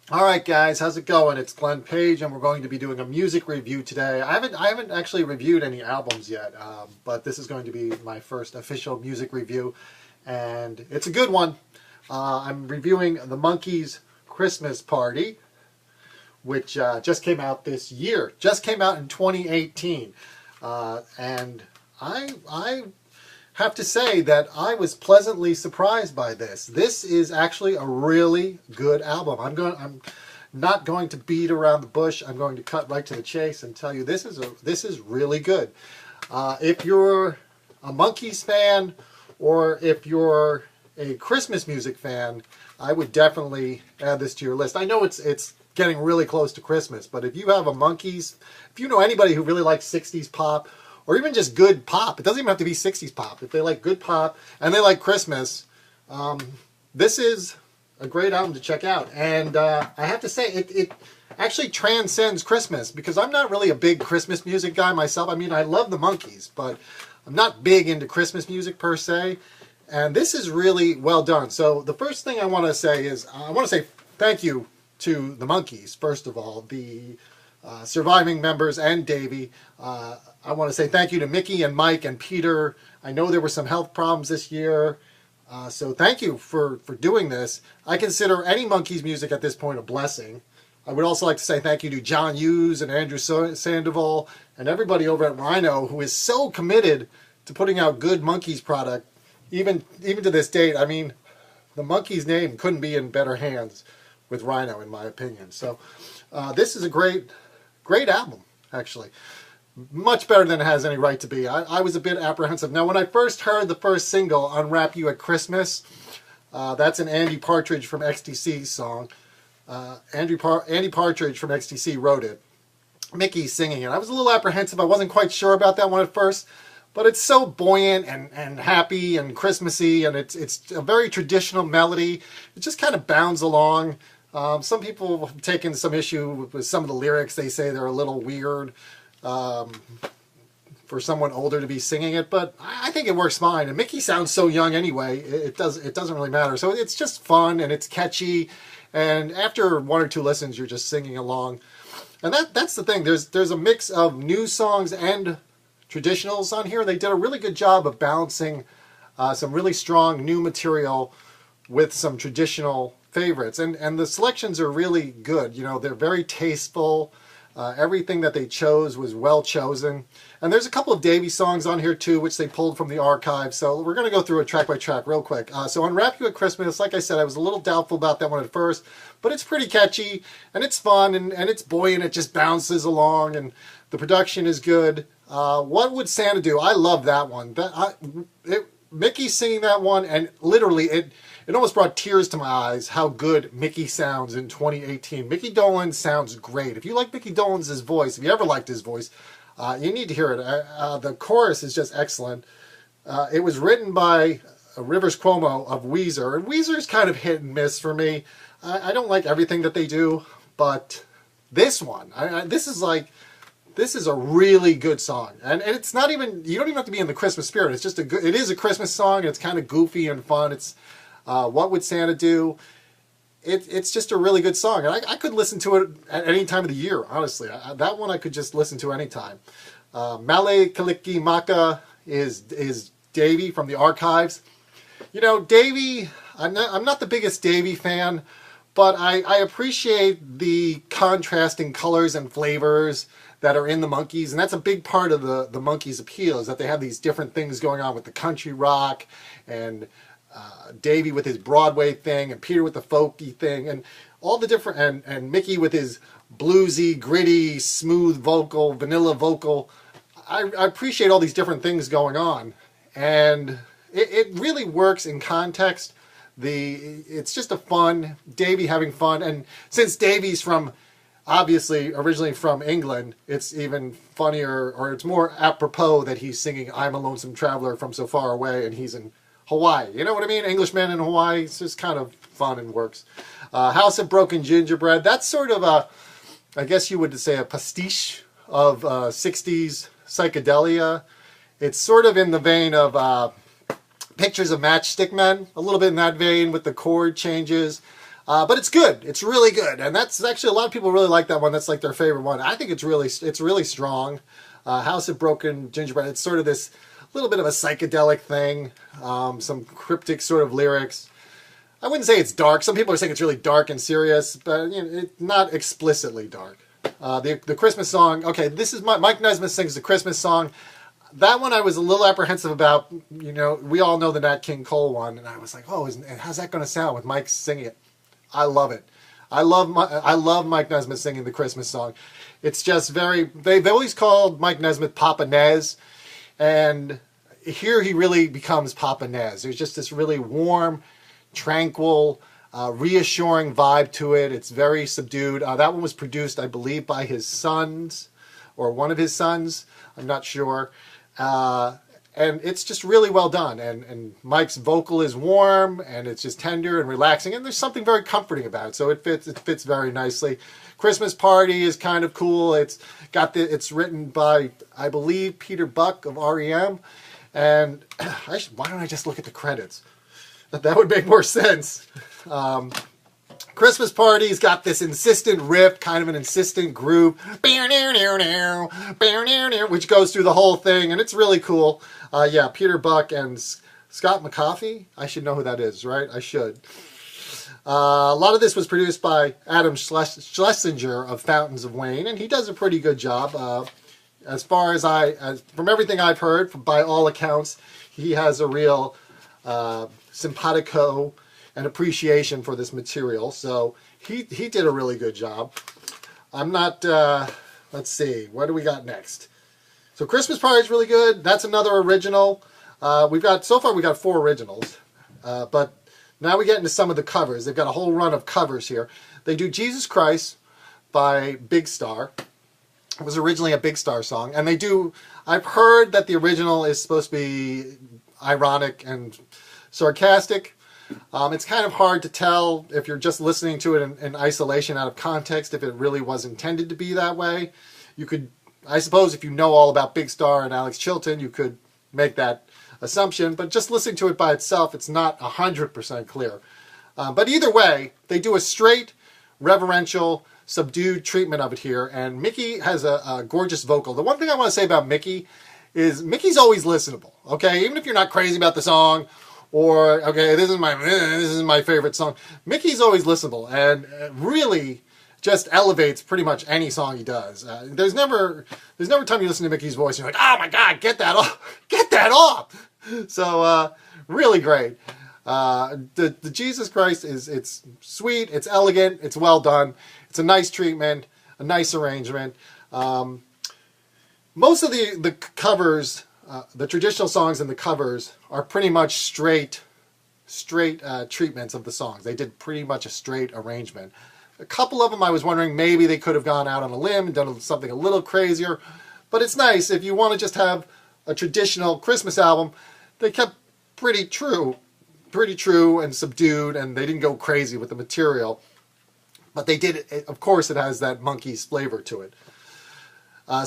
Alright guys, how's it going? It's Glenn Page and we're going to be doing a music review today. I haven't actually reviewed any albums yet, but this is going to be my first official music review and it's a good one. I'm reviewing the Monkees' Christmas Party, which just came out this year. Just came out in 2018. And I have to say that I was pleasantly surprised by this. This is actually a really good album. I'm not going to beat around the bush. I'm going to cut right to the chase and tell you this is really good. If you're a Monkees fan or if you're a Christmas music fan, I would definitely add this to your list. I know it's getting really close to Christmas, but if you have a Monkees, if you know anybody who really likes 60s pop, or even just good pop. It doesn't even have to be 60s pop. If they like good pop and they like Christmas, this is a great album to check out. And I have to say, it actually transcends Christmas because I'm not really a big Christmas music guy myself. I mean, I love the Monkees, but I'm not big into Christmas music per se. And this is really well done. So the first thing I want to say is I want to say thank you to the Monkees, first of all, the surviving members and Davy. I want to say thank you to Micky and Mike and Peter. I know there were some health problems this year, so thank you for doing this. I consider any Monkees music at this point a blessing. I would also like to say thank you to John Hughes and Andrew Sandoval and everybody over at Rhino who is so committed to putting out good Monkees product, even to this date. I mean, the Monkees name couldn't be in better hands with Rhino, in my opinion. So this is a great album, actually. Much better than it has any right to be. I was a bit apprehensive. Now, when I first heard the first single, Unwrap You at Christmas, that's an Andy Partridge from XTC song. Andy Partridge from XTC wrote it. Micky singing it. I was a little apprehensive. I wasn't quite sure about that one at first, but it's so buoyant and happy and Christmassy, and it's a very traditional melody. It just kind of bounds along. Some people have taken some issue with some of the lyrics. They say they're a little weird for someone older to be singing it, but I think it works fine. And Micky sounds so young anyway, it doesn't really matter. So it's just fun and it's catchy, and after one or two listens, you're just singing along. And that's the thing. There's a mix of new songs and traditionals on here. They did a really good job of balancing some really strong new material with some traditional favorites, and the selections are really good. You know, they're very tasteful. Everything that they chose was well chosen. And there's a couple of Davy songs on here too, which they pulled from the archive. So we're going to go through it track by track real quick. So Unwrap You at Christmas, like I said, I was a little doubtful about that one at first, but it's pretty catchy and it's fun and it's buoyant. It just bounces along and the production is good. What Would Santa Do? I love that one. Micky singing that one, and literally it almost brought tears to my eyes how good Micky sounds in 2018. Micky Dolenz sounds great. If you like Micky Dolenz's voice, if you ever liked his voice, you need to hear it. The chorus is just excellent. It was written by Rivers Cuomo of Weezer, and Weezer's kind of hit and miss for me. I don't like everything that they do, but this one, this is a really good song, and it's not even, you don't even have to be in the Christmas spirit. It's just it is a Christmas song. It's kind of goofy and fun. It's What Would Santa Do? It's just a really good song, and I could listen to it at any time of the year. Honestly, that one I could just listen to anytime. Male Kaliki Maka is Davy from the archives. You know, Davy. I'm not the biggest Davy fan, but I appreciate the contrasting colors and flavors that are in the Monkees, and that's a big part of the Monkees' appeal, is that they have these different things going on with the country rock, and Davy with his Broadway thing, and Peter with the folky thing, and all the different, and Micky with his bluesy, gritty, smooth vocal, vanilla vocal. I appreciate all these different things going on, and it really works in context. It's just a fun, Davy having fun, and since Davy's obviously originally from England, it's even funnier, or it's more apropos that he's singing I'm a Lonesome Traveler from So Far Away and he's in Hawaii. You know what I mean? Englishman in Hawaii. It's just kind of fun and works. House of Broken Gingerbread. That's sort of I guess you would say a pastiche of 60s psychedelia. It's sort of in the vein of Pictures of Matchstick Men, a little bit in that vein with the chord changes. But it's good. It's really good, and that's actually a lot of people really like that one. That's like their favorite one. I think it's really strong. House of Broken Gingerbread. It's sort of this little bit of a psychedelic thing. Some cryptic sort of lyrics. I wouldn't say it's dark. Some people are saying it's really dark and serious, but you know, it's not explicitly dark. The Christmas song. Okay, this is Mike Nesmith sings the Christmas song. That one I was a little apprehensive about. You know, we all know the Nat King Cole one, and I was like, oh, how's that going to sound with Mike singing it? I love it. I love Mike Nesmith singing the Christmas song. It's just they've always called Mike Nesmith Papa Nez, and here he really becomes Papa Nez. There's just this really warm, tranquil, reassuring vibe to it. It's very subdued. That one was produced, I believe, by his sons, or one of his sons. I'm not sure. And it's just really well done. And Mike's vocal is warm, and it's just tender and relaxing, and there's something very comforting about it. So it fits very nicely. Christmas Party is kind of cool. It's written by, I believe, Peter Buck of REM. And why don't I just look at the credits? That would make more sense. Christmas Party's got this insistent riff, kind of an insistent groove, which goes through the whole thing, and it's really cool. Yeah, Peter Buck and Scott McAfee. I should know who that is, right? I should. A lot of this was produced by Adam Schlesinger of Fountains of Wayne, and he does a pretty good job. As far as from everything I've heard, by all accounts, he has a real simpatico and appreciation for this material. So he did a really good job. I'm not, let's see, what do we got next? So Christmas Party is really good. That's another original. So far we got 4 originals. But now we get into some of the covers. They've got a whole run of covers here. They do Jesus Christ by Big Star. It was originally a Big Star song. And I've heard that the original is supposed to be ironic and sarcastic. It's kind of hard to tell if you're just listening to it in isolation out of context if it really was intended to be that way. You could, I suppose, if you know all about Big Star and Alex Chilton, you could make that assumption, but just listening to it by itself, it's not 100% clear. But either way, they do a straight, reverential, subdued treatment of it here, and Micky has a gorgeous vocal. The one thing I want to say about Micky is Micky's always listenable, okay? Even if you're not crazy about the song, or, okay, this is my favorite song, Micky's always listenable, and really just elevates pretty much any song he does. There's never a time you listen to Micky's voice and you're like, oh my God, get that off. So really great. The Jesus Christ it's sweet, it's elegant, it's well done. It's a nice treatment, a nice arrangement. Most of the covers, the traditional songs and the covers are pretty much straight treatments of the songs. They did pretty much a straight arrangement. A couple of them I was wondering maybe they could have gone out on a limb and done something a little crazier. But it's nice if you want to just have a traditional Christmas album. They kept pretty true and subdued, and they didn't go crazy with the material. But they did, of course, it has that Monkees flavor to it.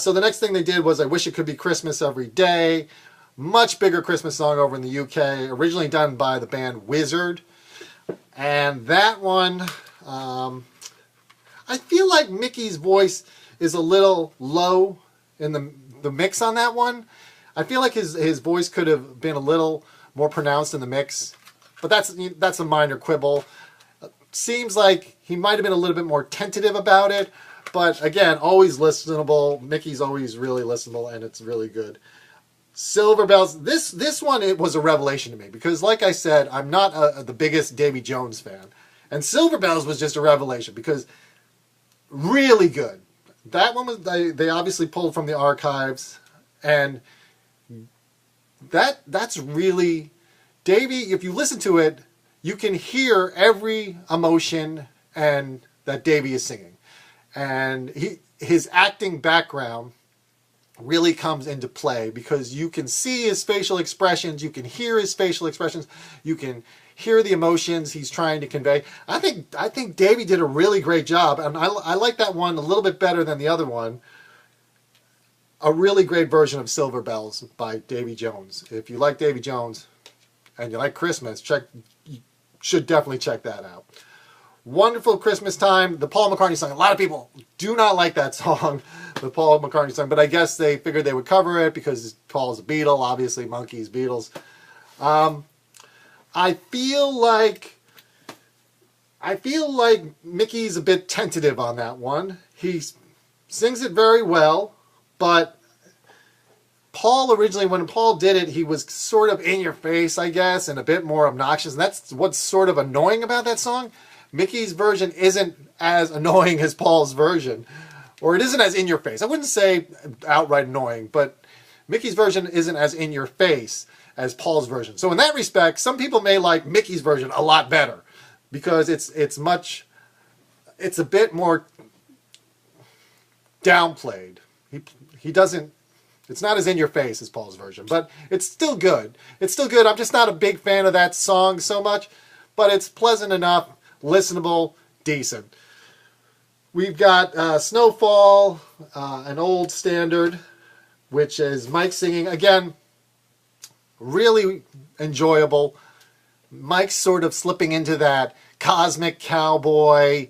So the next thing they did was I Wish It Could Be Christmas Every Day. Much bigger Christmas song over in the UK, originally done by the band Wizard. And that one, I feel like Micky's voice is a little low in the mix on that one. I feel like his voice could have been a little more pronounced in the mix, but that's a minor quibble. Seems like he might have been a little bit more tentative about it, but again, always listenable. Micky's always really listenable, and it's really good. Silver Bells, this one, it was a revelation to me, because like I said, I'm not the biggest Davy Jones fan, and Silver Bells was just a revelation, because really good. That one was, they obviously pulled from the archives, and that's really, Davy, if you listen to it, you can hear every emotion and that Davy is singing. And his acting background really comes into play, because you can see his facial expressions, you can hear his facial expressions, you can hear the emotions he's trying to convey. I think Davy did a really great job, and I like that one a little bit better than the other one. A really great version of Silver Bells by Davy Jones. If you like Davy Jones and you like Christmas, you should definitely check that out. Wonderful Christmas Time, the Paul McCartney song. A lot of people do not like that song, the Paul McCartney song, but I guess they figured they would cover it because Paul's a Beatle, obviously Monkees, Beatles. I feel like Mickey's a bit tentative on that one. He sings it very well, but Paul originally, when Paul did it, he was sort of in your face, I guess, and a bit more obnoxious. And that's what's sort of annoying about that song. Mickey's version isn't as annoying as Paul's version, or it isn't as in your face. I wouldn't say outright annoying, but Mickey's version isn't as in your face as Paul's version. So in that respect, some people may like Mickey's version a lot better because it's a bit more downplayed. He doesn't. It's not as in your face as Paul's version, but it's still good. It's still good. I'm just not a big fan of that song so much, but it's pleasant enough, listenable, decent. We've got Snowfall, an old standard, which is Mike singing. Again, really enjoyable. Mike's sort of slipping into that cosmic cowboy.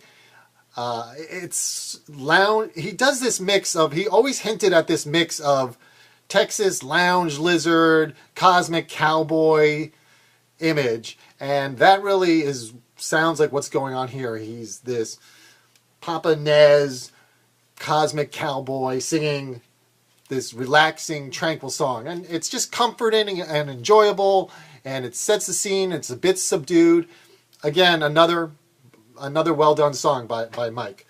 It's lounge. He does this mix of, he always hinted at this mix of Texas lounge lizard, cosmic cowboy image, and that really sounds like what's going on here. He's this Papa Nez cosmic cowboy singing this relaxing, tranquil song, and it's just comforting and enjoyable, and it sets the scene. It's a bit subdued. Again, another well done song by Mike.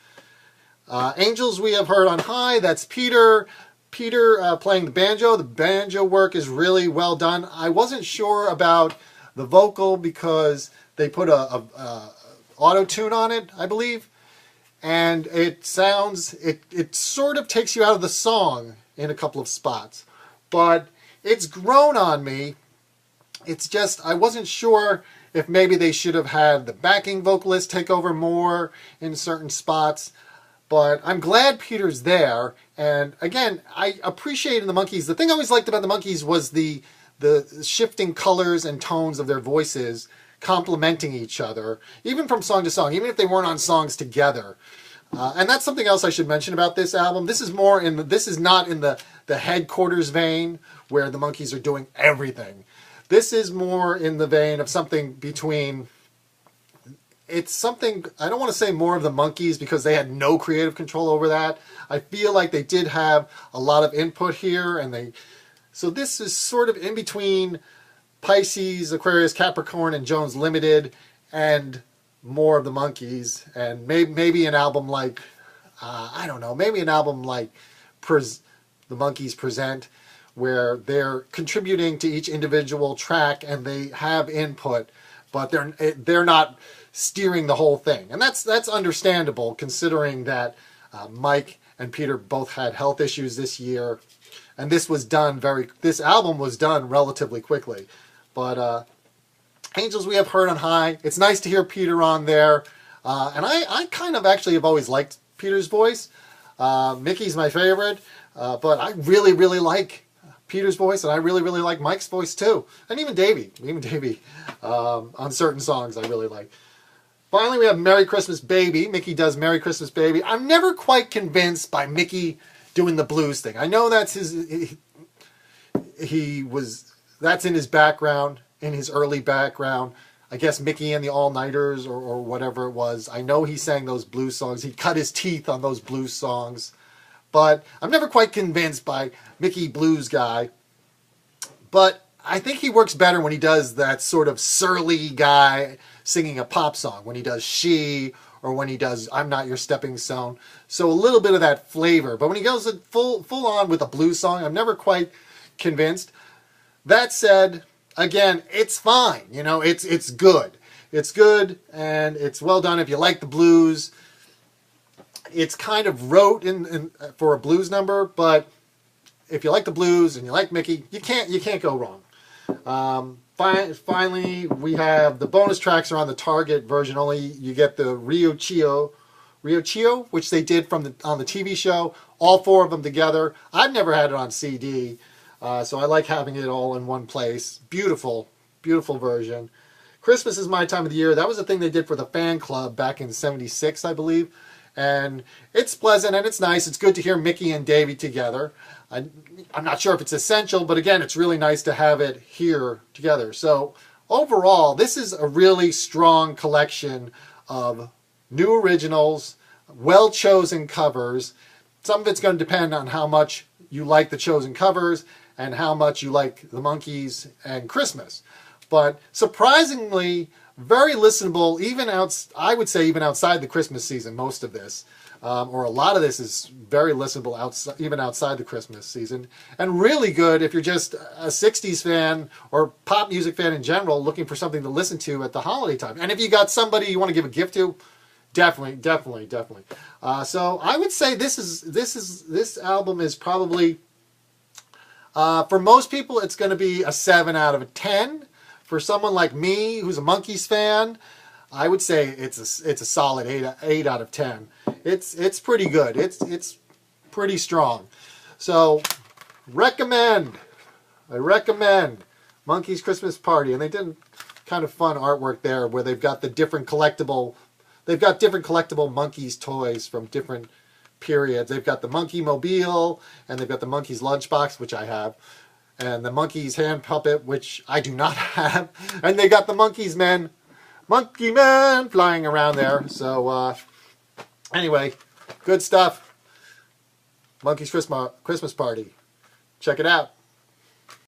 Angels We Have Heard on High. That's Peter playing the banjo. The banjo work is really well done. I wasn't sure about the vocal because they put a auto-tune on it, I believe, and it sort of takes you out of the song in a couple of spots, but it's grown on me. It's just, I wasn't sure if maybe they should have had the backing vocalist take over more in certain spots, but I'm glad Peter's there. And again, I appreciate in the Monkees, the thing I always liked about the Monkees was the shifting colors and tones of their voices complementing each other, even from song to song, even if they weren't on songs together. And that's something else I should mention about this album. This is not in the headquarters vein where the Monkees are doing everything. This is more in the vein of something between, it's something, I don't want to say more of the Monkees because they had no creative control over that. I feel like they did have a lot of input here, so this is sort of in between Pisces, Aquarius, Capricorn, and Jones Limited, and more of the Monkees, and maybe an album like, I don't know, maybe an album like the Monkees Present, where they're contributing to each individual track and they have input, but they're not steering the whole thing. And that's understandable considering that Mike and Peter both had health issues this year, and this album was done relatively quickly. But Angels We Have Heard on High, it's nice to hear Peter on there. And I kind of actually have always liked Peter's voice. Mickey's my favorite, but I really, really like Peter's voice, and I really, really like Mike's voice too. And even Davy, on certain songs I really like. Finally, we have Merry Christmas Baby. Micky does Merry Christmas Baby. I'm never quite convinced by Micky doing the blues thing. I know that's that's in his background, in his early background. I guess Micky and the All-Nighters or whatever it was. I know he sang those blues songs. He cut his teeth on those blues songs. But I'm never quite convinced by Micky Blues Guy. But I think he works better when he does that sort of surly guy singing a pop song. When he does She, or when he does I'm Not Your Stepping Stone. So a little bit of that flavor. But when he goes full on with a blues song, I'm never quite convinced. That said, again, it's fine. You know, it's good. It's good, and it's well done if you like the blues. It's kind of rote for a blues number, but if you like the blues and you like Micky, you can't go wrong. Finally, we have the bonus tracks are on the Target version only. You get the Rio Chio, which they did on the TV show. All 4 of them together. I've never had it on CD, so I like having it all in one place. Beautiful, beautiful version. Christmas is my time of the year. That was a thing they did for the fan club back in '76, I believe. And it's pleasant and it's nice. It's good to hear Micky and Davy together. I'm not sure if it's essential, but again, it's really nice to have it here together. So overall, this is a really strong collection of new originals, well-chosen covers. Some of it's going to depend on how much you like the chosen covers and how much you like the Monkees and Christmas. But surprisingly, very listenable, I would say even outside the Christmas season, most of this. Or a lot of this is very listenable even outside the Christmas season. And really good if you're just a 60s fan or pop music fan in general looking for something to listen to at the holiday time. And if you got somebody you want to give a gift to, definitely. So I would say this album is probably, for most people, it's going to be a 7 out of 10. For someone like me, who's a Monkees fan, I would say it's a solid 8 out of 10. It's pretty good. It's pretty strong. So I recommend Monkees Christmas Party, and they did kind of fun artwork there where they've got different collectible Monkees toys from different periods. They've got the Monkey Mobile, and they've got the Monkees lunchbox, which I have, and the Monkees hand puppet, which I do not have, and they got the Monkey Man flying around there. So anyway, good stuff. Monkees Christmas Party. Check it out.